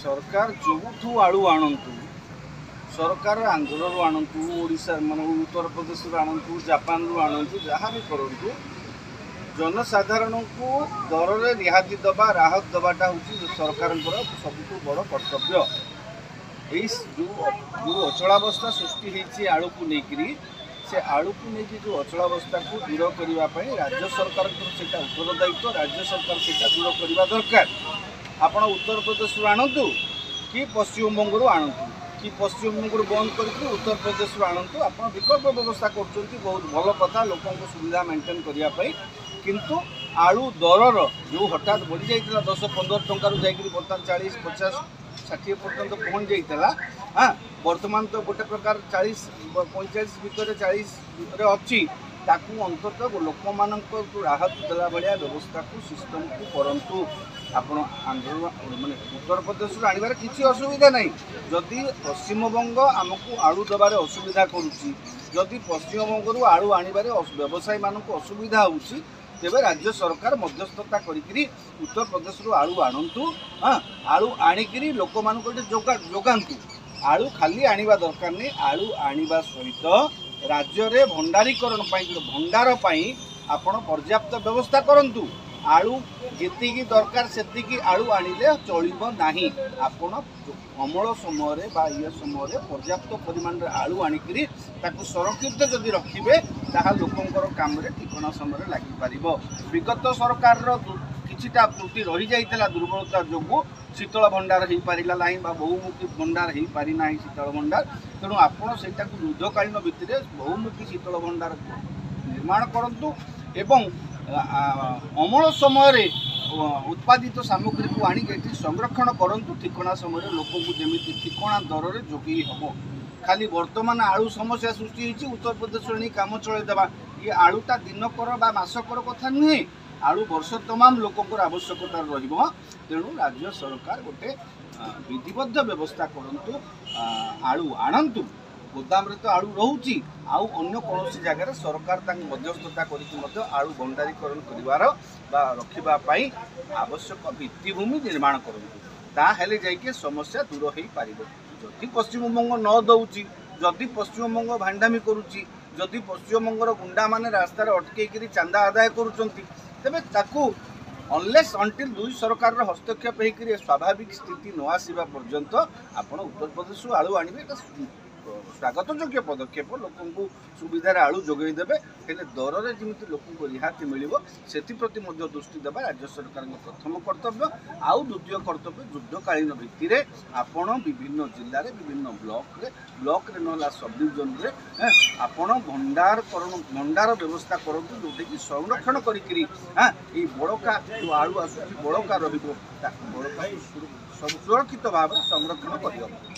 सरकार जो आलू आणतु सरकार आंध्र आणतु ओडिशा मान उत्तर प्रदेश आणतु जापान आणतु जहाँ भी करूँ जनसाधारण को दर में रिहाती दबा राहत दबाटा हूँ सरकार सबुठ बड़ कर्तव्य। जो अचलावस्था सृष्टि होती आलू को लेकर से आलू को लेकिन जो अचलावस्था को दूर करने राज्य सरकार से उत्तरदायित्व राज्य सरकार से दूर करने दरकार। आपण उत्तर प्रदेश आणतु कि पश्चिमबंग आणतु कि पश्चिमबंग बंद करके उत्तर प्रदेश आणतु आप विकल्प व्यवस्था कर बहुत भल कथा लोक सुविधा मेंटेन करने किंतु आलू दरर जो हठात बढ़ी जाता 10-15 टंकार बर्तमान 40-50 60 पर्यंत पहुँच जाता। हाँ बर्तमान तो गोटे प्रकार 40-45 भितर 40 अच्छी ताकू अंततः लोक मान राहत देला भाया व्यवस्था को सिस्टम को करंतु। आपण आंध्र माने उत्तर प्रदेश आनिबार किसी असुविधा नहीं। जदि पश्चिमबंग आमको आलू दबार असुविधा करुच्ची जदि पश्चिमबंग आलू आनिबार व्यवसायी मानक असुविधा होउची तेबे राज्य सरकार मध्यस्थता करी उत्तर प्रदेश आलू आणतु। हाँ आलू आनिकी लोक मान जोगांतु। आलू खाली आनिबा दरकार नहीं। आलू आनिबा सहित राज्य रे भंडारीकरण भंडार आपण पर्याप्त व्यवस्था करंतु। आलू जी दरकार से आलू आनिले चलिबो नाही। आपण अमल समय बा ये समय पर्याप्त परिमाण आलू आनिकी ताकू संरक्षित जदि रखिबे ताहा लोकंकर काम रे ठिकना समय लागि पारिबो। विगत सरकार किछिटा त्रुटि रही जाइतला दुर्बलता जोगु शीतल भंडार हो पारा ना बहुमुखी भंडार हो पारि ना शीतल भंडार। तेणु आपण सेटा युद्धकालीन भित्तिरे बहुमुखी शीतल भंडार निर्माण करंतु एवं अमल समय उत्पादित सामग्री को आनी संरक्षण करंतु ठिकना समय लोक को जमी ठिकना दर में जोगी हम। खाली वर्तमान आलू समस्या सृष्टि होती उत्तर प्रदेश नहीं काम चलदेवा ये आलूटा दिनकर बा मासकर कथा नुहे। आलू वर्ष तमाम लोकंर आवश्यकता रहिबो। तेणु राज्य सरकार गोटे विधिबद्ध व्यवस्था करंतु। आलू आणंतु गोदाम रे तो आलू रोची आउ अन्य कौन जगह सरकार मध्यस्थता कर आलू भंडारीकरण कर रखा आवश्यक भित्तिभूमि निर्माण करंतु। ताहेले जाइके समस्या दूर हो पार। जदि पश्चिमबंग न दौची जदि पश्चिमबंग भांडामी करुच्ची जदि पश्चिमबंगर गुंडा माने रास्ता अटकई चांदा आदाय करुचंती तेबे ताकू अनलेस अंटिल दुई सरकार हस्तक्षेप होकर स्वाभाविक स्थिति न आसवा पर्यंत आपण उत्तर प्रदेश आलू आनिबे स्वागत योग्य पदक्षेप। लोक सुविधार आलू जोगई देवे हेले दर में जमी लोक रिहाती मिल से दृष्टि देवा राज्य सरकार प्रथम कर्तव्य। आउ द्वितीय कर्तव्य युद्धकालीन भित्ति रे आपण विभिन्न जिले में विभिन्न ब्लॉक रे ना सब डिविजन रे आपण भंडार व्यवस्था करंतु जोटे कि संरक्षण करी। हाँ ये बड़का जो आलू आसुची बड़का रहिबो बड़का सुरक्षित भाव संरक्षण कर।